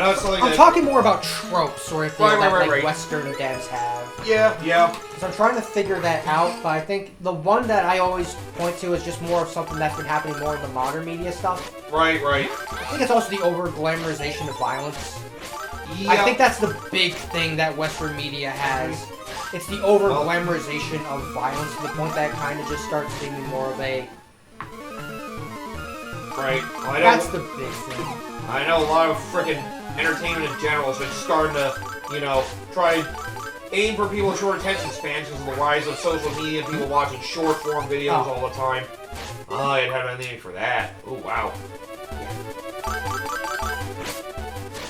I know it's something I'm talking more about tropes, sort of thing that Western devs have. Yeah. Because I'm trying to figure that out, but I think the one that I always point to is just more of something that's been happening more in the modern media stuff. Right. I think it's also the over-glamorization of violence. Yeah. I think that's the big thing that Western media has. It's the over-glamorization of violence to the point that it kind of just starts seeming more of a... Right. Well, that's the big thing. I know a lot of frickin' entertainment in general has been starting to, try aim for people's short attention spans because of the rise of social media and people watching short-form videos all the time. I didn't have anything for that. Oh, wow.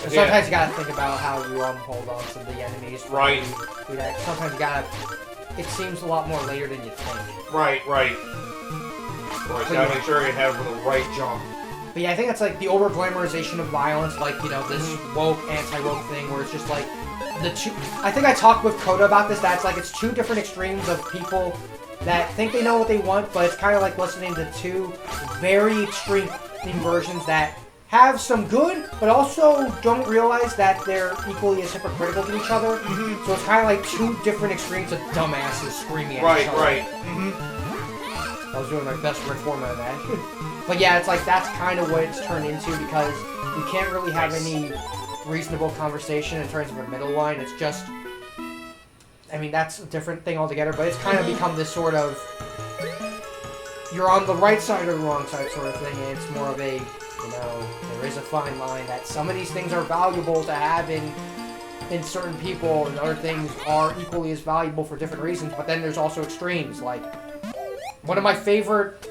Sometimes you gotta think about how you hold on to the enemies. Right. Sometimes you gotta... It seems a lot more later than you think. Right. Of course, you gotta make sure you have the right jump. But yeah, I think that's like the over-glamorization of violence, like, this woke, anti-woke thing where it's just like the two... I think I talked with Coda about this, that's like it's two different extremes of people that think they know what they want, but it's kind of like listening to two very extreme versions that have some good, but also don't realize that they're equally as hypocritical to each other. Mm-hmm. So it's kind of like two different extremes of dumbasses screaming at each other. Right. Mm-hmm. I was doing my best Rick Foreman of that. But yeah, it's like that's kind of what it's turned into because you can't really have any reasonable conversation in terms of a middle line. It's just, I mean, that's a different thing altogether, but it's kind of become this sort of, you're on the right side or the wrong side sort of thing, and it's more of a, there is a fine line that some of these things are valuable to have in certain people, and other things are equally as valuable for different reasons, but then there's also extremes, like, one of my favorite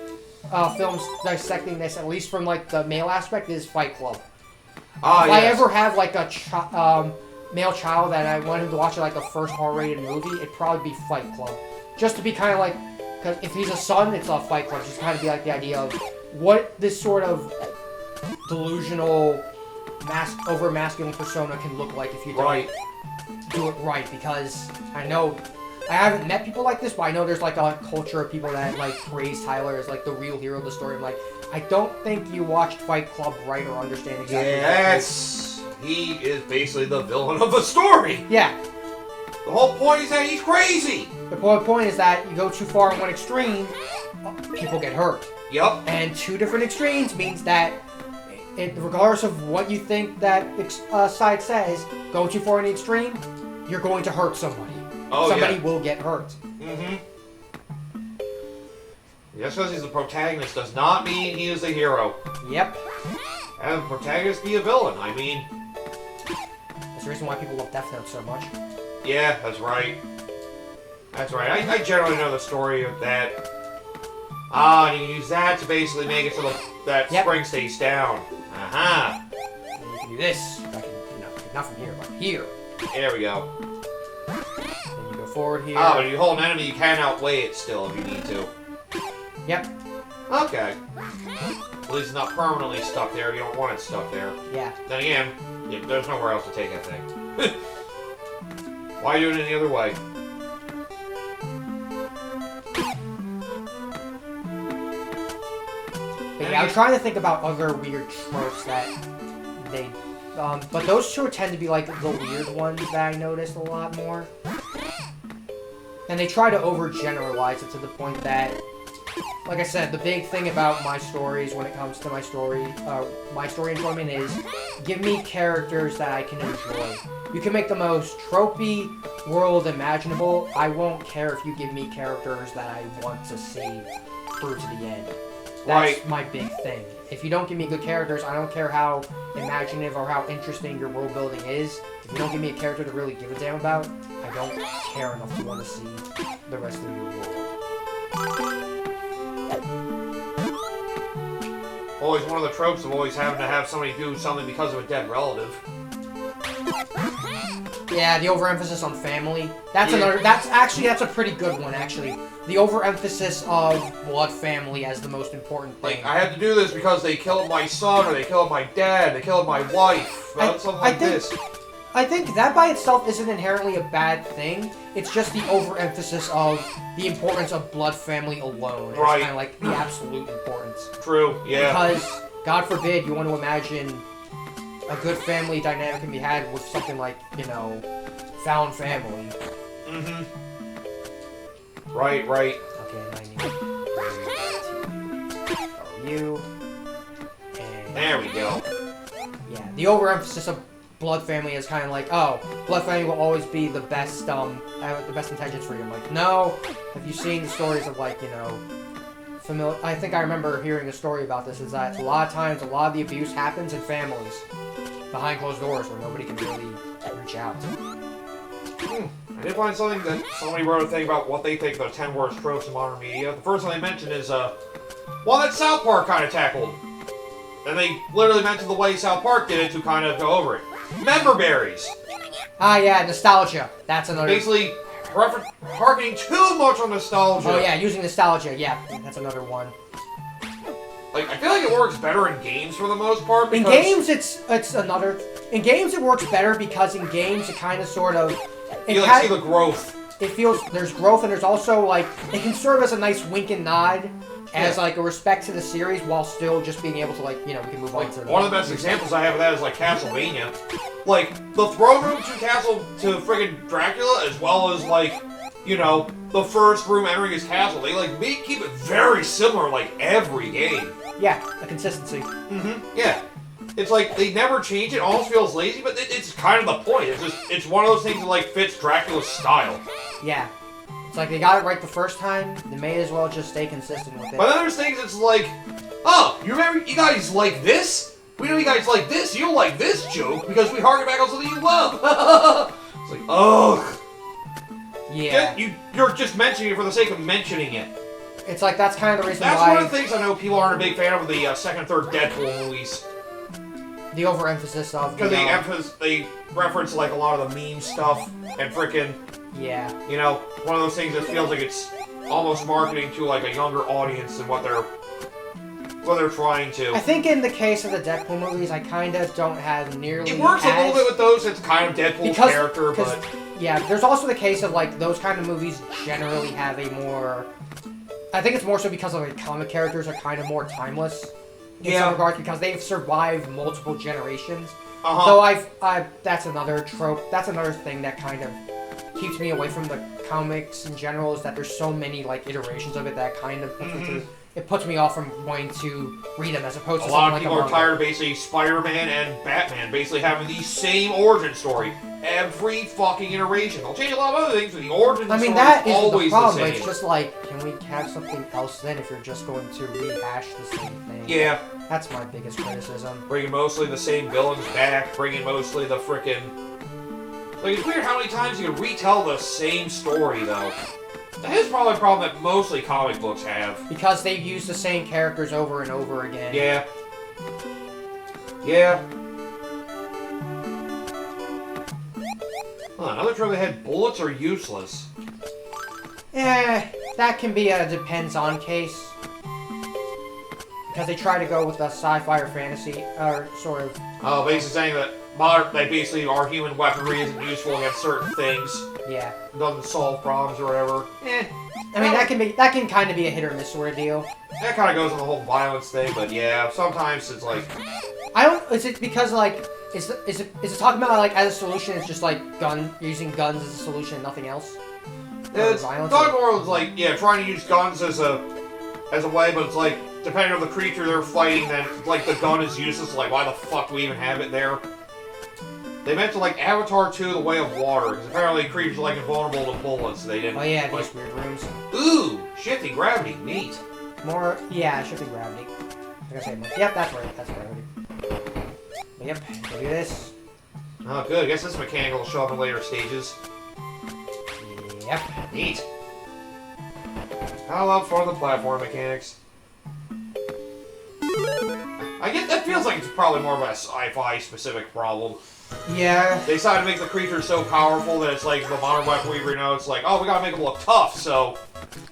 films dissecting this, at least from, like, the male aspect, is Fight Club. If I ever have, like, a male child that I want him to watch, like, the first R-rated movie, it'd probably be Fight Club. Just to be kind of like, because if he's a son, it's a Fight Club. Just kind of be like the idea of what this sort of delusional, over-masculine persona can look like if you don't do it right. Because I know... I haven't met people like this, but I know there's, like, a culture of people that, like, praise Tyler as, like, the real hero of the story. I'm like, I don't think you watched Fight Club right or understand exactly Yes! He is basically the villain of the story! Yeah. The whole point is that he's crazy! The point is that you go too far in one extreme, people get hurt. Yep. And two different extremes means that, regardless of what you think that side says, go too far in the extreme, you're going to hurt somebody. Somebody will get hurt. Mm-hmm. Just because he's the protagonist does not mean he is the hero. Yep. Have the protagonist be a villain, I mean. That's the reason why people love Death Note so much. Yeah, that's right. That's right. I generally know the story of that. And you can use that to basically make it so that spring stays down. Aha! And you can do this. Not from here, but here. There we go. Then you go forward here. Oh, if you hold an enemy, you can outweigh it still if you need to. Yep. Okay. At least it's not permanently stuck there if you don't want it stuck there. Yeah. Then again, there's nowhere else to take that thing. Why do it any other way? But yeah, I'm trying to think about other weird tropes that they... but those two tend to be, like, the weird ones that I noticed a lot more. And they try to overgeneralize it to the point that, like I said, the big thing about my stories when it comes to my story enjoyment is give me characters that I can enjoy. You can make the most tropey world imaginable. I won't care if you give me characters that I want to see through to the end. That's my big thing. If you don't give me good characters, I don't care how imaginative or how interesting your world building is. If you don't give me a character to really give a damn about, I don't care enough to want to see the rest of your world. Always one of the tropes of always having to have somebody do something because of a dead relative. Yeah, the overemphasis on family. That's that's a pretty good one, actually. The overemphasis of blood family as the most important thing. Like, I had to do this because they killed my son, or they killed my dad, they killed my wife. Something like this. I think that by itself isn't inherently a bad thing. It's just the overemphasis of the importance of blood family alone. It's kind of like the absolute importance. True, yeah. Because, God forbid, you want to imagine a good family dynamic can be had with something like, you know, found family. Mm-hmm. Right. Okay, I need you. And There we go. yeah, the overemphasis of blood family is kind of like, oh, blood family will always be the best, have the best intentions for you. I'm like, no. Have you seen the stories of, like, you know, I think I remember hearing a story about this, is that a lot of times, a lot of the abuse happens in families behind closed doors where nobody can really reach out. I did find something that somebody wrote a thing about what they think the 10 worst tropes in modern media. The first one they mentioned is, one that South Park kind of tackled. And they literally mentioned the way South Park did it to kind of go over it. Member berries. Ah, yeah, nostalgia. That's another... Basically, harkening too much on nostalgia. Oh, yeah, using nostalgia. Yeah, that's another one. Like, I feel like it works better in games for the most part. In games, it's another... In games, it works better because in games, it kind of sort of... You like see the growth. It feels... There's growth, and there's also, like... It can serve as a nice wink and nod as, like, a respect to the series while still just being able to, like, you know, we can move on to the... One of the best examples I have of that is, like, Castlevania. Like, the throne room to friggin' Dracula, as well as, like, you know, the first room entering his castle. They, like, keep it very similar, like, every game. Yeah, a consistency. Mm-hmm, yeah. It's like, they never change it, almost feels lazy, but it's kind of the point. It's one of those things that, like, fits Dracula's style. Yeah. It's like, they got it right the first time, they may as well just stay consistent with it. But then there's things that's like, oh, you remember, you guys like this? We know you guys like this, you'll like this joke, because we harken back on something you love. It's like, ugh. Yeah. You're just mentioning it for the sake of mentioning it. It's like, that's kind of the reason That's why... one of the things I know people aren't a big fan of the second and third Deadpool movies. The overemphasis of... Because they reference, like, a lot of the meme stuff, and frickin'... Yeah. You know, one of those things that feels like it's almost marketing to, like, a younger audience than what they're trying to. I think in the case of the Deadpool movies, I kind of don't have nearly... It works a little bit with those, it's kind of Deadpool's character, but... Yeah, there's also the case of, like, those kind of movies generally have a more... I think it's more so because of, like, comic characters are kind of more timeless. In some regards, because they've survived multiple generations. So that's another trope, that's another thing that kind of keeps me away from the comics in general, is that there's so many, like, iterations of it that kind of puts me off from wanting to read them, as opposed to a lot of people are tired of basically Spider-Man and Batman basically having the same origin story every fucking iteration. They'll change a lot of other things, but the origin story that is always the problem. the same. It's just like, can we have something else then if you're just going to rehash the same thing? Yeah. That's my biggest criticism. Bringing mostly the same villains back, bringing mostly the frickin'... Like, it's weird how many times you can retell the same story, though. That is probably a problem that mostly comic books have. Because they use the same characters over and over again. Yeah. Yeah. Another trope that had bullets are useless. That can be a depends-on case. Because they try to go with the sci-fi or fantasy, or sort of... Oh, basically saying that basically our human weaponry isn't useful against certain things. Yeah. Doesn't solve problems or whatever. I mean, that can kind of be a hit or miss sort of deal. That kind of goes on the whole violence thing, but yeah, sometimes it's like... is it because, like, is it talking about, like, as a solution, it's just, like, using guns as a solution and nothing else? Yeah, it's talking more of, like, yeah, trying to use guns as a way, but it's like, depending on the creature they're fighting, then, like, the gun is useless, like, why the fuck do we even have it there? They mentioned, like, Avatar 2, The Way of Water, because apparently creatures are, like, invulnerable to bullets, they didn't... Oh yeah, like, these weird rooms. Ooh! Shifting gravity, neat. Shifting gravity. Like I said, yep, that's gravity. But yep, do this. Oh, good, I guess this mechanic will show up in later stages. Yep. Neat. I love fun the platform mechanics. I get that feels like it's probably more of a sci-fi specific problem. Yeah. They decided to make the creature so powerful that it's like the modern weapon we know. It's like, oh, we gotta make them look tough. So,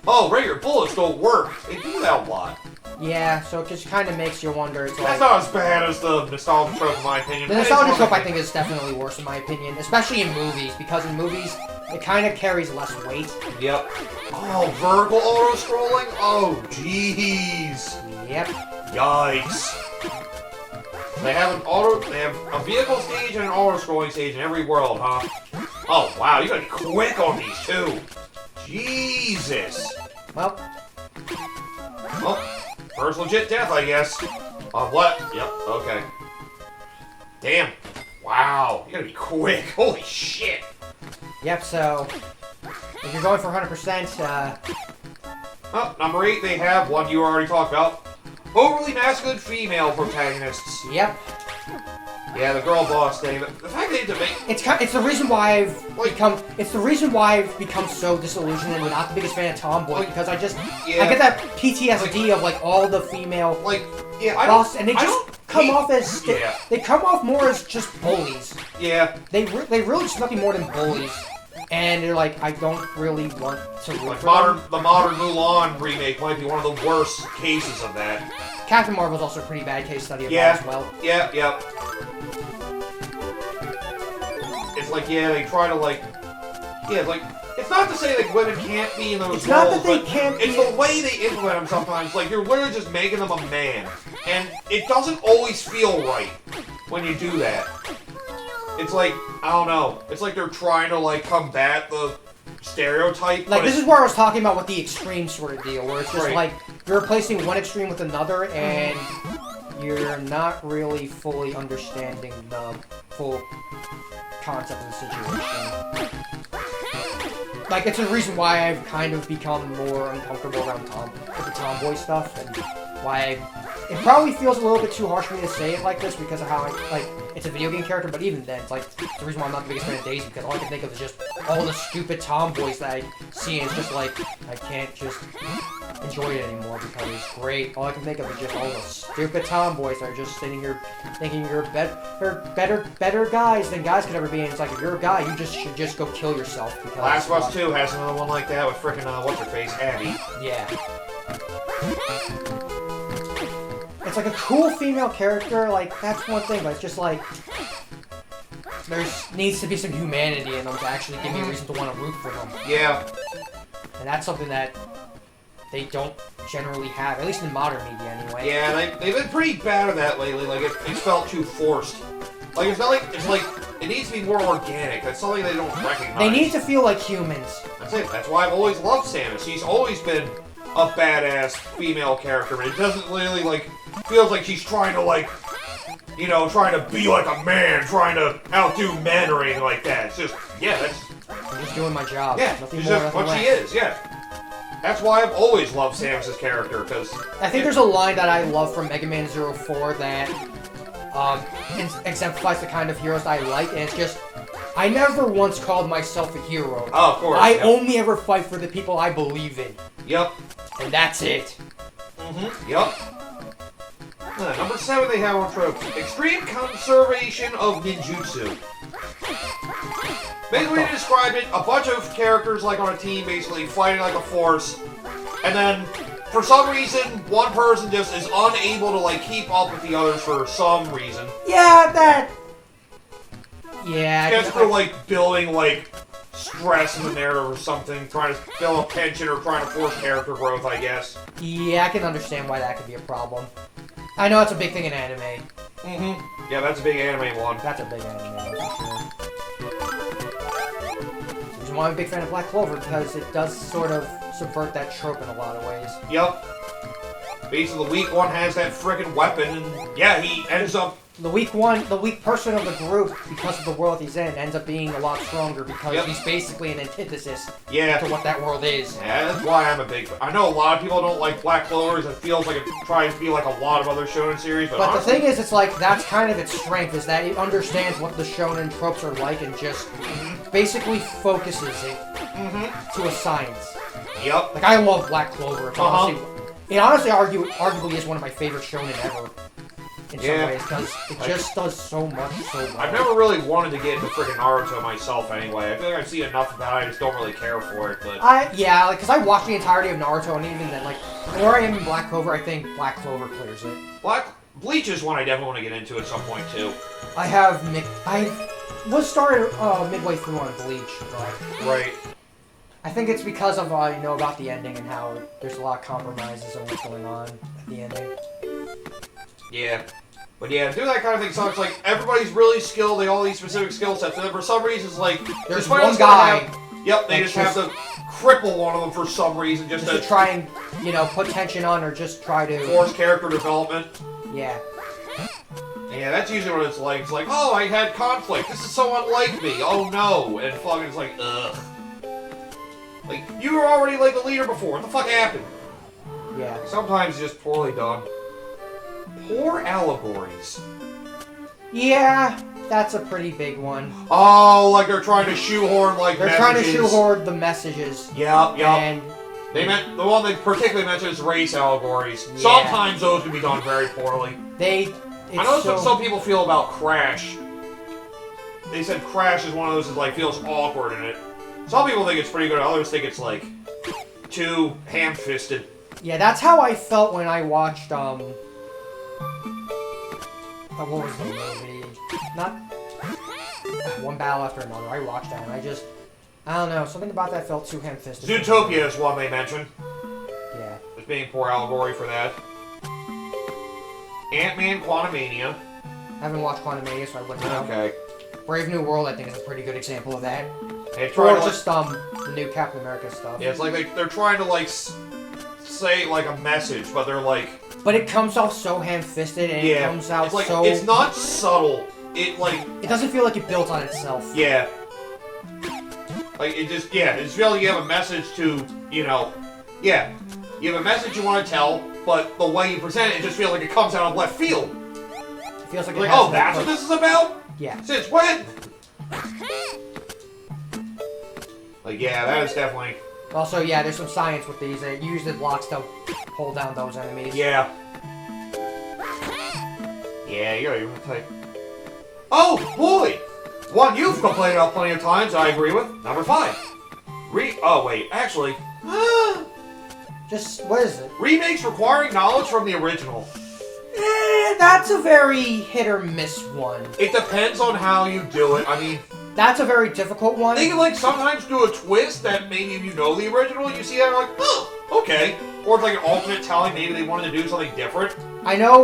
oh, regular bullets don't work. They do that a lot. Yeah, so it just kind of makes you wonder. It's That's not as bad as the nostalgia trope, in my opinion. The nostalgia trope, I think, is definitely worse, in my opinion, especially in movies, because in movies it kind of carries less weight. Yep. Oh, vertical auto-scrolling? Oh, jeez. Yep. Yikes. They have a vehicle stage and an auto-scrolling stage in every world, huh? Oh, wow, you gotta be quick on these, too. Jesus. Well, first legit death, I guess. On what? Yep, okay. Damn. Wow, you gotta be quick. Holy shit. yep, so if you're going for 100%, Oh, number 8, they have one you already talked about. Overly masculine female protagonists. yep. Yeah, the girl boss thing. The fact they had to make... It's the reason why I've become so disillusioned and not the biggest fan of Tomboy, because I get that PTSD of like all the female boss, and they just come off as they come off more as just bullies. Yeah. They really just nothing more than bullies. And they're like, I don't really want to root Like for them. the modern Mulan remake might be one of the worst cases of that. Captain Marvel's also a pretty bad case study of that as well. Yeah, yep. It's like, they try to like, it's not to say like women can't be in those roles, not that they can't be. It's the way they implement them sometimes. Like, you're literally just making them a man. And it doesn't always feel right when you do that. It's like, I don't know. It's like they're trying to like combat the stereotype. Like, this is where I was talking about with the extreme sort of deal, where it's just like you're replacing one extreme with another, and you're not really fully understanding the full concept of the situation. Like, it's a reason why I've kind of become more uncomfortable around with the tomboy stuff, and why it probably feels a little bit too harsh for me to say it like this because of how it's a video game character, but even then, it's like, the reason why I'm not the biggest fan of Daisy, because all I can think of is just all the stupid tomboys that I see, and it's just like, I can't just enjoy it anymore because it's great. All I can think of is just all the stupid tomboys that are just sitting here thinking you're better guys than guys could ever be, and it's like, if you're a guy, you should just go kill yourself. Because Last of Us 2 has another one like that with frickin' what's-her-face, Abby. Yeah. It's like a cool female character, like, that's one thing, but it's just like, there needs to be some humanity in them to actually give me a reason to want to root for them. Yeah. And that's something that they don't generally have, at least in modern media anyway. Yeah, they've been pretty bad at that lately. Like, it's felt too forced. Like, it's not like, it's like, it needs to be more organic. That's something they don't recognize. They need to feel like humans. That's it. That's why I've always loved Samus. She's always been a badass female character, but it doesn't really, like, feels like she's trying to, like, you know, trying to be like a man, trying to outdo men or anything like that. It's just, I'm just doing my job. Yeah, nothing it's more, just nothing what less. she is, yeah. That's why I've always loved Samus' character, because... I think there's a line that I love from Mega Man 04 that exemplifies the kind of heroes I like, and it's just, I never once called myself a hero. Oh, of course. I only ever fight for the people I believe in. Yep. And that's it. Yep. Number 7 they have on Tropes. Extreme conservation of ninjutsu. Basically, they described it, a bunch of characters, like, on a team, basically, fighting like a force, and then, for some reason, one person just is unable to, like, keep up with the others for some reason. Yeah, that... Yeah, It's for, like, building, like, stress in the narrative or something, trying to build up tension or trying to force character growth, I guess. Yeah, I can understand why that could be a problem. I know it's a big thing in anime. Yeah, that's a big anime one. That's a big anime one, for sure. That's why I'm a big fan of Black Clover, because it does sort of subvert that trope in a lot of ways. Yep. Basically, the weak one has that frickin' weapon, and yeah, he ends up... The weak person of the group, because of the world he's in, ends up being a lot stronger because he's basically an antithesis to what that world is. Yeah, that's why I'm a big... I know a lot of people don't like Black Clovers. It feels like it tries to be like a lot of other shonen series, but honestly, the thing is, it's like, that's kind of its strength, is that it understands what the shonen tropes are like and just basically focuses it to a science. Yep. Like, I love Black Clover. It's honestly, arguably is one of my favorite shonen ever. In some ways, because it just does so much, so well. I've never really wanted to get into freaking Naruto myself anyway. I feel like I've seen enough of that, I just don't really care for it, but... because I watched the entirety of Naruto, and even then, like, where I am in Black Clover, I think Black Clover clears it. Bleach is one I definitely want to get into at some point, too. I was started midway through on Bleach, but... Right. I think it's because of, about the ending and how there's a lot of compromises on what's going on at the ending. Yeah. But yeah, do that kind of thing sucks. Like, everybody's really skilled, they all these specific skill sets, and then for some reason, it's like... There's one guy... Yep, they just have to cripple one of them for some reason, just to try and, you know, put tension on or just try to... Force character development. Yeah. Yeah, that's usually what it's like. It's like, oh, I had conflict. This is so unlike me. Oh, no. And fucking it's like, ugh. Like, you were already like the leader before. What the fuck happened? Yeah. Sometimes just poorly done. Poor allegories. Yeah, that's a pretty big one. Oh, like they're trying to shoehorn like messages. They're trying to shoehorn the messages. Yep. And they meant the one they particularly mentioned is race allegories. Yeah. Sometimes those can be done very poorly. I know some people feel about Crash. They said Crash is one of those that like feels awkward in it. Some people think it's pretty good. Others think it's like too ham-fisted. Yeah, that's how I felt when I watched what was the movie? Not One Battle After Another. I watched that and I don't know, something about that felt too ham-fisted. Zootopia is one they mentioned. Yeah. As being poor allegory for that. Ant-Man Quantumania. I haven't watched Quantumania, so I wouldn't know. Okay. Brave New World, I think, is a pretty good example of that. Or just the new Captain America stuff. Yeah, it's like they're trying to like say like a message, but they're like. But it comes off so ham-fisted, and it comes out it's like, so. It's not subtle. It like. It doesn't feel like it built on itself. Yeah. Like it just feels like you have a message to you have a message you want to tell, but the way you present it just feels like it comes out of left field. It feels like oh, that's what this is about? Yeah. Since when? Like, yeah, that is definitely... Also, yeah, there's some science with these. You use the blocks to hold down those enemies. Yeah. Yeah, you gotta even type... Oh, boy! One you've complained about plenty of times, I agree with. Number 5. Oh, wait, actually... what is it? Remakes requiring knowledge from the original. That's a very hit or miss one. It depends on how you do it. I mean... That's a very difficult one. They can, like, sometimes do a twist that maybe if you know the original, you see that, like, oh, okay. Or it's like an alternate telling, maybe they wanted to do something different. I know,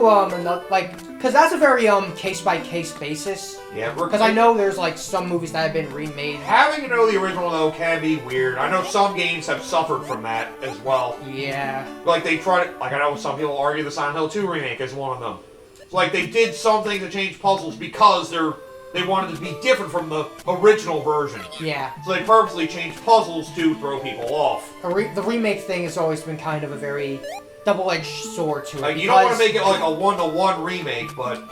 because that's a very, case-by-case basis. Yeah. Because I know there's, like, some movies that have been remade. Having to know the original, though, can be weird. I know some games have suffered from that as well. Yeah. Like, they try to, like, I know some people argue the Silent Hill 2 remake is one of them. It's like, they did something to change puzzles because they wanted to be different from the original version. Yeah. So they purposely changed puzzles to throw people off. The remake thing has always been kind of a very double-edged sword to it. Like, you don't want to make it like a one-to-one remake, but...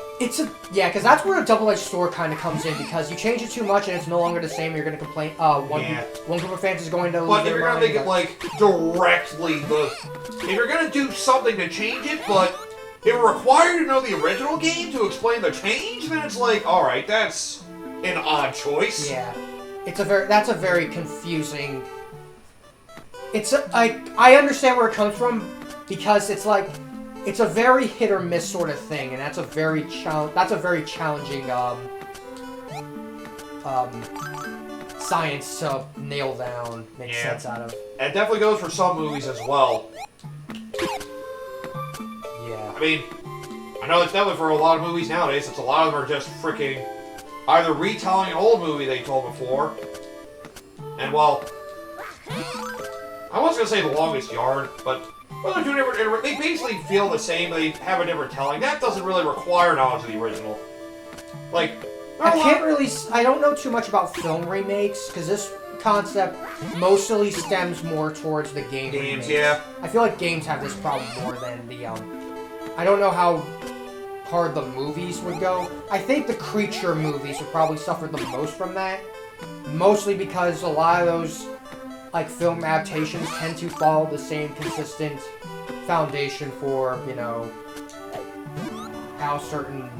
Yeah, because that's where a double-edged sword kind of comes in, because you change it too much and it's no longer the same, you're going to complain, one group of fans is going to lose But if you're going to make it, like, directly if you're going to do something to change it, but... If it required to know the original game to explain the change, then it's like, alright, that's an odd choice. Yeah. That's a very confusing... I understand where it comes from, because it's like, it's a very hit or miss sort of thing, and that's a very challenging, science to nail down, make sense out of. And it definitely goes for some movies as well. Yeah. I mean, I know it's definitely for a lot of movies nowadays, since a lot of them are just freaking either retelling an old movie they told before, and well, I was gonna say The Longest Yard, but well, they're two different. They basically feel the same. They have a different telling. That doesn't really require knowledge of the original. Like, I don't know too much about film remakes, because this concept mostly stems more towards the game remakes. Yeah. I feel like games have this problem more than the I don't know how hard the movies would go. I think the Creature movies would probably suffer the most from that. Mostly because a lot of those, like, film adaptations tend to follow the same consistent foundation for, you know, how certain...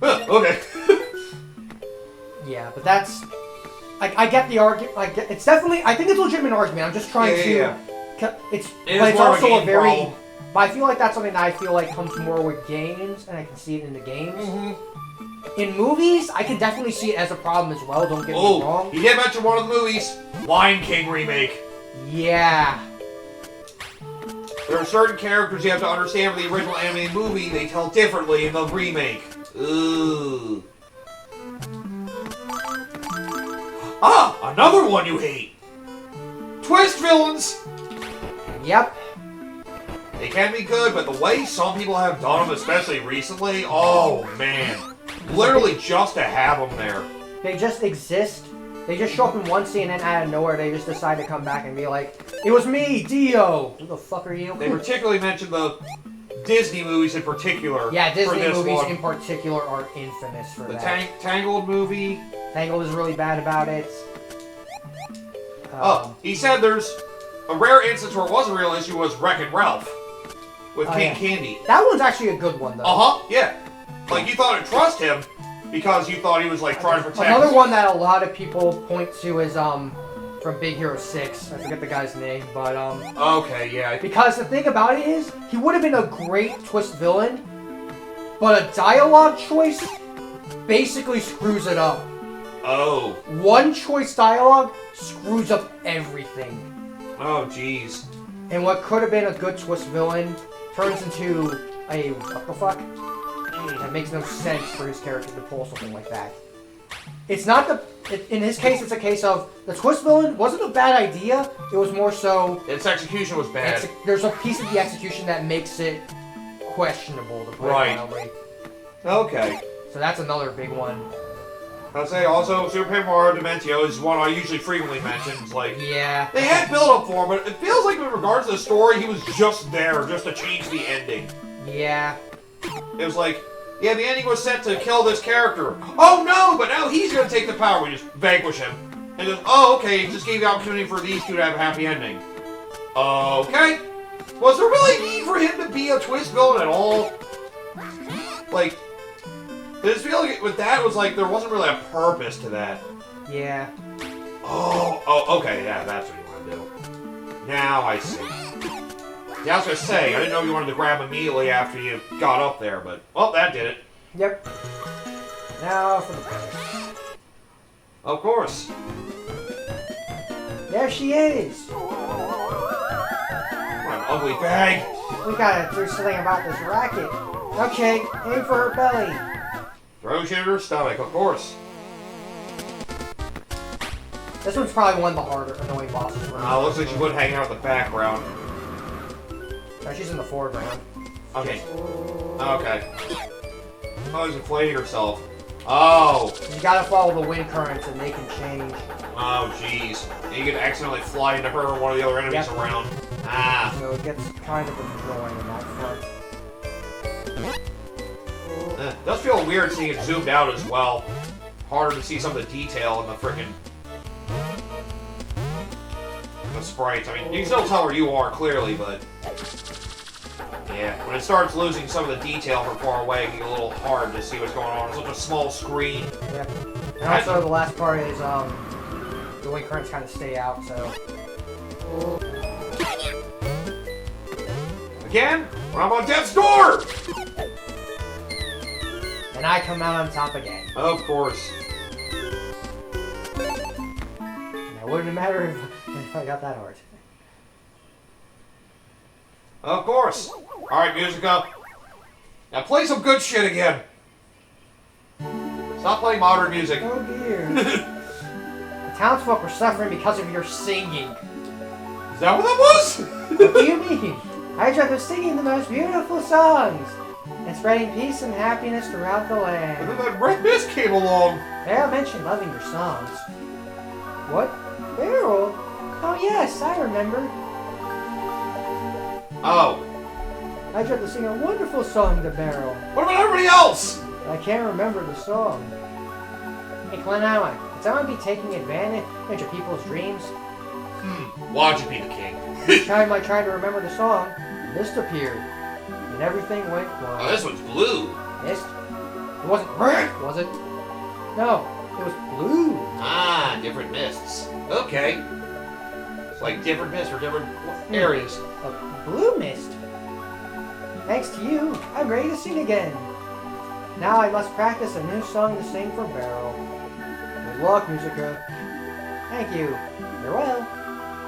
Okay. Yeah, but that's... I get the argument. It's definitely... I think it's a legitimate argument. I'm just trying to... Yeah. It's also a very... problem. But I feel like that's something that I feel like comes more with games, and I can see it in the games. Mm-hmm. In movies, I can definitely see it as a problem as well, don't get me wrong. You did mention one of the movies. Lion King remake. Yeah. There are certain characters you have to understand from the original animated movie, they tell differently in the remake. Ooh. Ah! Another one you hate! Twist villains! Yep. They can be good, but the way some people have done them, especially recently, oh man. Literally just to have them there. They just exist. They just show up in one scene and then out of nowhere they just decide to come back and be like, it was me, Dio! Who the fuck are you? They particularly mentioned the Disney movies in particular. Yeah, Disney movies one. in particular are infamous for The that. Tangled movie. Tangled is really bad about it. He said there's a rare instance where it was a real issue was Wreck-It Ralph with King Candy. That one's actually a good one, though. Uh-huh, yeah. Like, you thought to trust him because you thought he was, like, trying to protect Another one that a lot of people point to is, from Big Hero 6. I forget the guy's name, but, Okay, yeah. because the thing about it is, he would have been a great twist villain, but a dialogue choice basically screws it up. Oh. One choice dialogue screws up everything. Oh, jeez. And what could have been a good twist villain turns into a what the fuck? That makes no sense for his character to pull something like that. It's not in his case, it's a case of the twist villain wasn't a bad idea. It was more so Its execution was bad. there's a piece of the execution that makes it questionable to put it mildly. Okay. So that's another big one. I'll say also Super Paper Mario Dimentio is one I usually frequently mention. It's like, Yeah. they had build up for him, but it feels like in regards to the story, he was just there just to change the ending. Yeah. It was like, yeah, the ending was set to kill this character. Oh no, but now he's gonna take the power. We just vanquish him. And just, oh, okay, it just gave the opportunity for these two to have a happy ending. Okay. Was there really need for him to be a twist villain at all? Like, I just feel like with that, it was like there wasn't really a purpose to that. Yeah. Oh, okay, yeah, that's what you want to do. Now I see. Yeah, I was gonna say, I didn't know you wanted to grab immediately after you got up there, but, well, that did it. Yep. Now for the prize. Of course. There she is. What an ugly bag. We gotta do something about this racket. Okay, aim for her belly. Throw shit at her stomach, of course. This one's probably one of the harder, annoying bosses. Looks like she would hang out in the background. No, she's in the foreground. Okay. Okay. Oh, she's inflating herself. Oh. You gotta follow the wind currents and they can change. Oh, jeez. You could accidentally fly into her or one of the other enemies around. Ah. So it gets kind of annoying in that front. It does feel weird seeing it zoomed out as well. Harder to see some of the detail in the frickin' the sprites. I mean, you can still tell where you are clearly, but yeah, when it starts losing some of the detail from far away, it can get a little hard to see what's going on. It's such a small screen. Yep. And also the last part is the wind currents kind of stay out, so. Again, when I'm on death's door! And I come out on top again. Of course. And it wouldn't matter if I got that hard. Of course. Alright, Musica. Now play some good shit again. Stop playing modern music. Oh dear. The townsfolk were suffering because of your singing. Is that what that was? What do you mean? I dreamt of singing the most beautiful songs and spreading peace and happiness throughout the And land. then that red mist came along. Beryl mentioned loving your songs. What? Beryl? Oh yes, I remember. Oh. I tried to sing a wonderful song to Beryl. What about everybody else? But I can't remember the song. Hey, Klonoa, could someone be taking advantage of people's dreams? Why'd you be the king? Each time I tried to remember the song, mist appeared, and everything went quiet. Oh, this one's blue. Mist? It wasn't red, was it? No, it was blue. Ah, different mists. Okay. It's like different mists for different areas. A blue mist? Thanks to you, I'm ready to sing again. Now I must practice a new song to sing for Beryl. Good luck, Musica. Thank you. Farewell.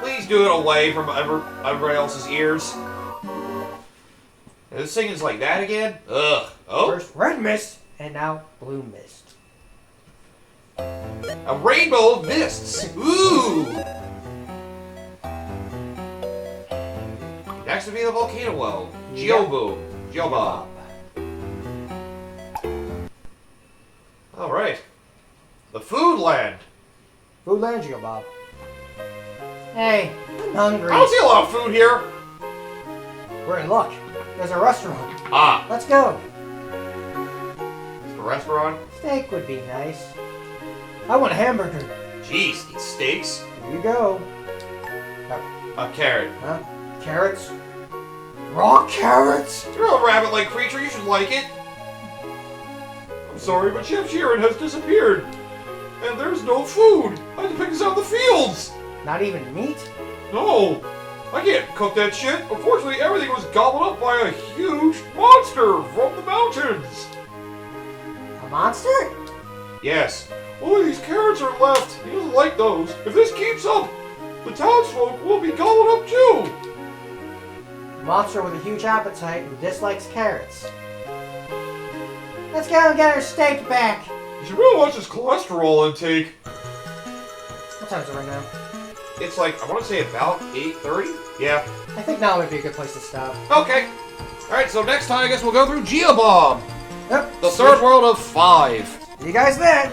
Please do it away from everybody else's ears. This singing's like that again? Ugh. Oh? First red mist, and now blue mist. A rainbow of mists. Ooh! Next would be the volcano well. Geoboom. Geobob. Alright. The food land. Food land, Geobob. Hey, I'm hungry. I don't see a lot of food here. We're in luck. There's a restaurant. Ah. Let's go. The restaurant? Steak would be nice. I want a hamburger. Jeez, eat steaks. Here you go. A carrot. Huh? Carrots? Raw carrots? You're a rabbit-like creature, you should like it. I'm sorry, but Chef Sheeran has disappeared. And there's no food. I had to pick this out of the fields. Not even meat? No, I can't cook that shit. Unfortunately, everything was gobbled up by a huge monster from the mountains. A monster? Yes. Only these carrots are left. He doesn't like those. If this keeps up, the townsfolk will be gobbled up too. A monster with a huge appetite who dislikes carrots. Let's go and get our steak back. You should really watch his cholesterol intake. What time is it right now? It's like, I want to say about 8:30? Yeah. I think now would be a good place to stop. Okay. Alright, so next time I guess we'll go through Geobob. Yep. The third world of 5. See you guys then.